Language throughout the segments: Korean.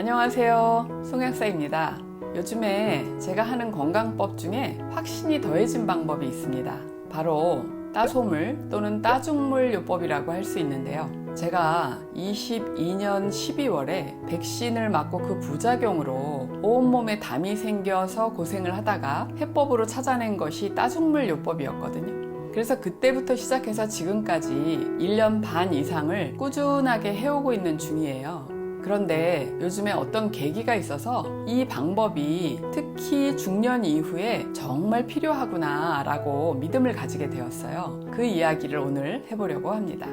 안녕하세요, 송약사입니다. 요즘에 제가 하는 건강법 중에 확신이 더해진 방법이 있습니다. 바로 따소물 또는 따죽물 요법이라고 할 수 있는데요. 제가 22년 12월에 백신을 맞고 그 부작용으로 온몸에 담이 생겨서 고생을 하다가 해법으로 찾아낸 것이 따죽물 요법이었거든요. 그래서 그때부터 시작해서 지금까지 1년 반 이상을 꾸준하게 해오고 있는 중이에요. 그런데 요즘에 어떤 계기가 있어서 이 방법이 특히 중년 이후에 정말 필요하구나 라고 믿음을 가지게 되었어요. 그 이야기를 오늘 해보려고 합니다.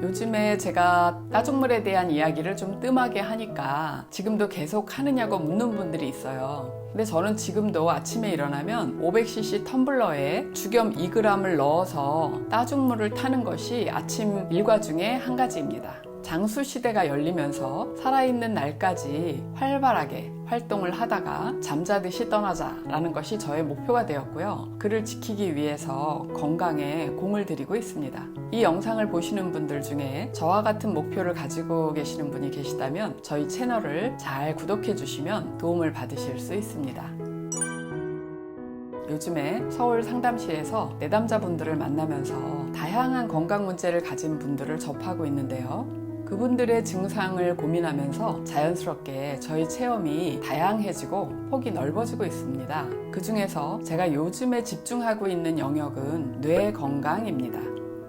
요즘에 제가 따죽물에 대한 이야기를 좀 뜸하게 하니까 지금도 계속 하느냐고 묻는 분들이 있어요. 근데 저는 지금도 아침에 일어나면 500cc 텀블러에 죽염 2g을 넣어서 따죽물을 타는 것이 아침 일과 중에 한 가지입니다. 장수 시대가 열리면서 살아있는 날까지 활발하게 활동을 하다가 잠자듯이 떠나자라는 것이 저의 목표가 되었고요. 그를 지키기 위해서 건강에 공을 들이고 있습니다. 이 영상을 보시는 분들 중에 저와 같은 목표를 가지고 계시는 분이 계시다면 저희 채널을 잘 구독해 주시면 도움을 받으실 수 있습니다. 요즘에 서울 상담실에서 내담자분들을 만나면서 다양한 건강 문제를 가진 분들을 접하고 있는데요. 그분들의 증상을 고민하면서 자연스럽게 저희 체험이 다양해지고 폭이 넓어지고 있습니다. 그 중에서 제가 요즘에 집중하고 있는 영역은 뇌 건강입니다.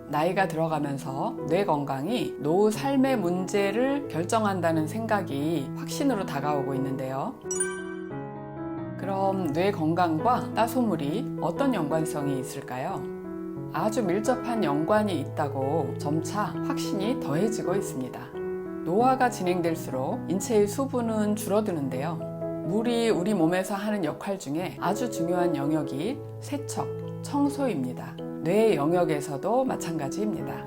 나이가 들어가면서 뇌 건강이 노후 삶의 문제를 결정한다는 생각이 확신으로 다가오고 있는데요. 그럼 뇌 건강과 따소물이 어떤 연관성이 있을까요? 아주 밀접한 연관이 있다고 점차 확신이 더해지고 있습니다. 노화가 진행될수록 인체의 수분은 줄어드는데요. 물이 우리 몸에서 하는 역할 중에 아주 중요한 영역이 세척, 청소입니다. 뇌 영역에서도 마찬가지입니다.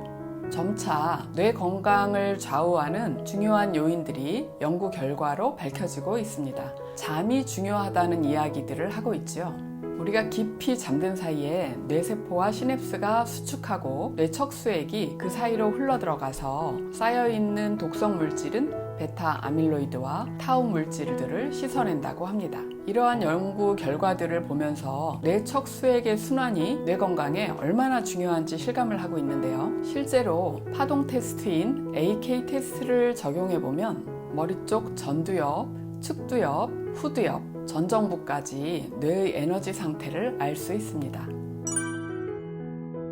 점차 뇌 건강을 좌우하는 중요한 요인들이 연구 결과로 밝혀지고 있습니다. 잠이 중요하다는 이야기들을 하고 있죠. 우리가 깊이 잠든 사이에 뇌세포와 시냅스가 수축하고 뇌척수액이 그 사이로 흘러들어가서 쌓여있는 독성 물질은 베타 아밀로이드와 타우 물질들을 씻어낸다고 합니다. 이러한 연구 결과들을 보면서 뇌척수액의 순환이 뇌 건강에 얼마나 중요한지 실감을 하고 있는데요. 실제로 파동 테스트인 AK 테스트를 적용해보면 머리 쪽 전두엽, 측두엽, 후두엽, 전정부까지 뇌의 에너지 상태를 알 수 있습니다.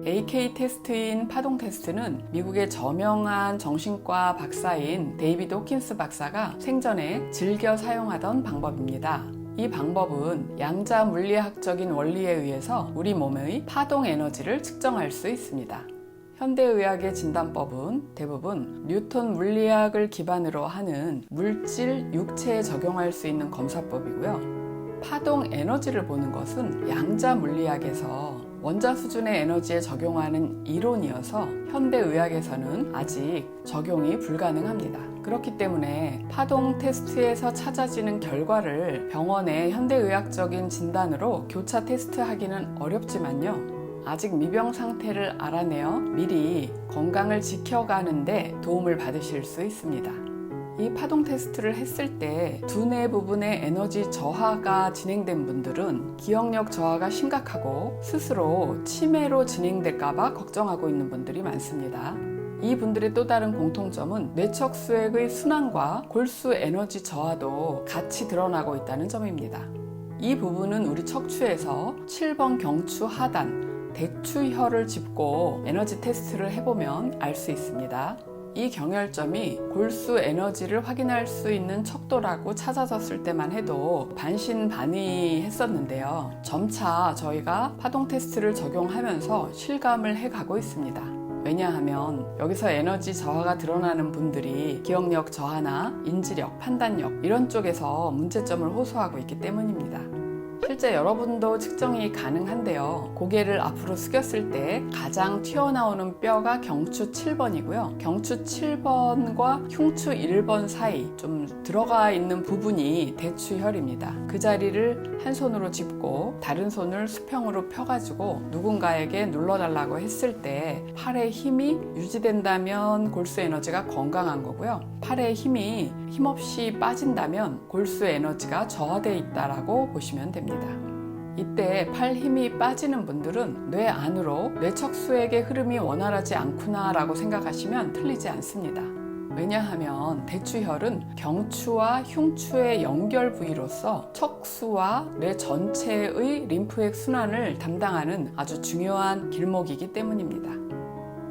AK 테스트인 파동 테스트는 미국의 저명한 정신과 박사인 데이비드 호킨스 박사가 생전에 즐겨 사용하던 방법입니다. 이 방법은 양자 물리학적인 원리에 의해서 우리 몸의 파동 에너지를 측정할 수 있습니다. 현대의학의 진단법은 대부분 뉴턴 물리학을 기반으로 하는 물질, 육체에 적용할 수 있는 검사법이고요. 파동 에너지를 보는 것은 양자 물리학에서 원자 수준의 에너지에 적용하는 이론이어서 현대의학에서는 아직 적용이 불가능합니다. 그렇기 때문에 파동 테스트에서 찾아지는 결과를 병원의 현대의학적인 진단으로 교차 테스트하기는 어렵지만요. 아직 미병 상태를 알아내어 미리 건강을 지켜가는데 도움을 받으실 수 있습니다. 이 파동 테스트를 했을 때 두뇌 부분의 에너지 저하가 진행된 분들은 기억력 저하가 심각하고 스스로 치매로 진행될까봐 걱정하고 있는 분들이 많습니다. 이 분들의 또 다른 공통점은 뇌척수액의 순환과 골수 에너지 저하도 같이 드러나고 있다는 점입니다. 이 부분은 우리 척추에서 7번 경추 하단 대추혈을 짚고 에너지 테스트를 해보면 알 수 있습니다. 이 경혈점이 골수 에너지를 확인할 수 있는 척도라고 찾아졌을 때만 해도 반신반의했었는데요. 점차 저희가 파동 테스트를 적용하면서 실감을 해가고 있습니다. 왜냐하면 여기서 에너지 저하가 드러나는 분들이 기억력 저하나 인지력, 판단력 이런 쪽에서 문제점을 호소하고 있기 때문입니다. 실제 여러분도 측정이 가능한데요. 고개를 앞으로 숙였을 때 가장 튀어나오는 뼈가 경추 7번이고요. 경추 7번과 흉추 1번 사이 좀 들어가 있는 부분이 대추혈입니다. 그 자리를 한 손으로 짚고 다른 손을 수평으로 펴가지고 누군가에게 눌러달라고 했을 때 팔의 힘이 유지된다면 골수 에너지가 건강한 거고요. 팔의 힘이 힘없이 빠진다면 골수 에너지가 저하되어 있다라고 보시면 됩니다. 이때 팔 힘이 빠지는 분들은 뇌 안으로 뇌척수액의 흐름이 원활하지 않구나 라고 생각하시면 틀리지 않습니다. 왜냐하면 대추혈은 경추와 흉추의 연결 부위로서 척수와 뇌 전체의 림프액 순환을 담당하는 아주 중요한 길목이기 때문입니다.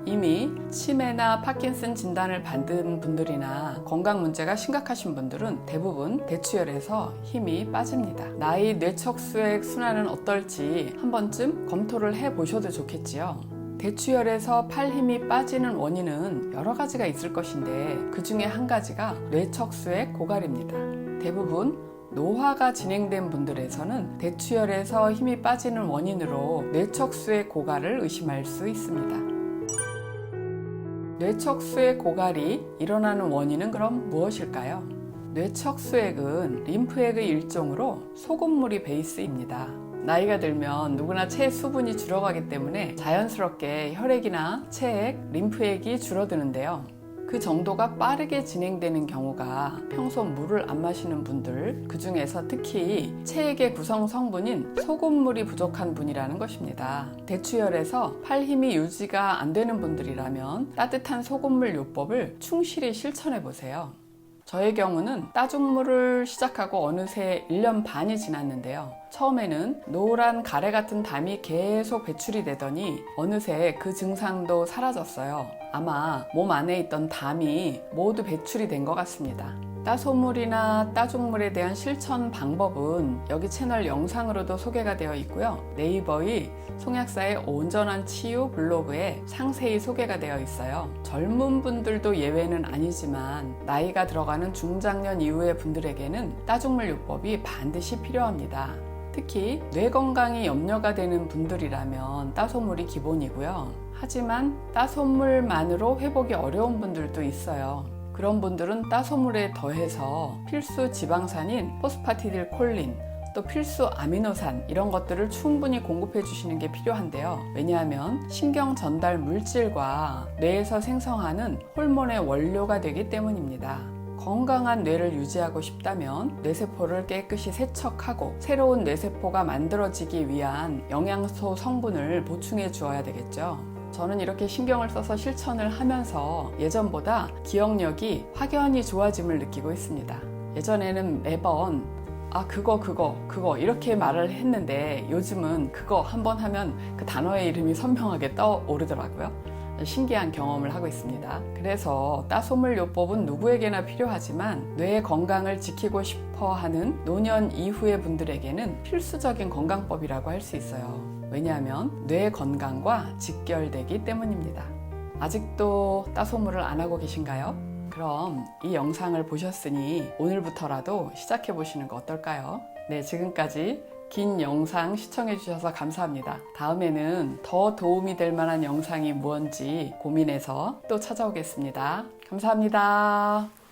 이미 치매나 파킨슨 진단을 받은 분들이나 건강 문제가 심각하신 분들은 대부분 대추혈에서 힘이 빠집니다. 나의 뇌척수액 순환은 어떨지 한 번쯤 검토를 해보셔도 좋겠지요. 대추혈에서 팔 힘이 빠지는 원인은 여러 가지가 있을 것인데 그 중에 한 가지가 뇌척수액 고갈입니다. 대부분 노화가 진행된 분들에서는 대추혈에서 힘이 빠지는 원인으로 뇌척수액 고갈을 의심할 수 있습니다. 뇌척수액 고갈이 일어나는 원인은 그럼 무엇일까요? 뇌척수액은 림프액의 일종으로 소금물이 베이스입니다. 나이가 들면 누구나 체의 수분이 줄어가기 때문에 자연스럽게 혈액이나 체액, 림프액이 줄어드는데요. 그 정도가 빠르게 진행되는 경우가 평소 물을 안 마시는 분들, 그 중에서 특히 체액의 구성 성분인 소금물이 부족한 분이라는 것입니다. 대추혈에서 팔 힘이 유지가 안 되는 분들이라면 따뜻한 소금물 요법을 충실히 실천해 보세요. 저의 경우는 따죽물을 시작하고 어느새 1년 반이 지났는데요. 처음에는 노란 가래 같은 담이 계속 배출이 되더니 어느새 그 증상도 사라졌어요. 아마 몸 안에 있던 담이 모두 배출이 된 것 같습니다. 따소물이나 따죽물에 대한 실천 방법은 여기 채널 영상으로도 소개가 되어 있고요. 네이버의 송약사의 온전한 치유 블로그에 상세히 소개가 되어 있어요. 젊은 분들도 예외는 아니지만 나이가 들어가는 중장년 이후의 분들에게는 따죽물 요법이 반드시 필요합니다. 특히 뇌 건강이 염려가 되는 분들이라면 따소물이 기본이고요. 하지만 따소물만으로 회복이 어려운 분들도 있어요. 그런 분들은 따소물에 더해서 필수 지방산인 포스파티딜콜린, 또 필수 아미노산 이런 것들을 충분히 공급해 주시는 게 필요한데요. 왜냐하면 신경 전달 물질과 뇌에서 생성하는 호르몬의 원료가 되기 때문입니다. 건강한 뇌를 유지하고 싶다면 뇌세포를 깨끗이 세척하고 새로운 뇌세포가 만들어지기 위한 영양소 성분을 보충해 주어야 되겠죠. 저는 이렇게 신경을 써서 실천을 하면서 예전보다 기억력이 확연히 좋아짐을 느끼고 있습니다. 예전에는 매번 그거 이렇게 말을 했는데 요즘은 그거 한번 하면 그 단어의 이름이 선명하게 떠오르더라고요. 신기한 경험을 하고 있습니다. 그래서 따소물 요법은 누구에게나 필요하지만 뇌의 건강을 지키고 싶어 하는 노년 이후의 분들에게는 필수적인 건강법이라고 할 수 있어요. 왜냐하면 뇌 건강과 직결되기 때문입니다. 아직도 따소물을 안 하고 계신가요? 그럼 이 영상을 보셨으니 오늘부터라도 시작해 보시는 거 어떨까요? 네, 지금까지 긴 영상 시청해 주셔서 감사합니다. 다음에는 더 도움이 될 만한 영상이 무엇인지 고민해서 또 찾아오겠습니다. 감사합니다.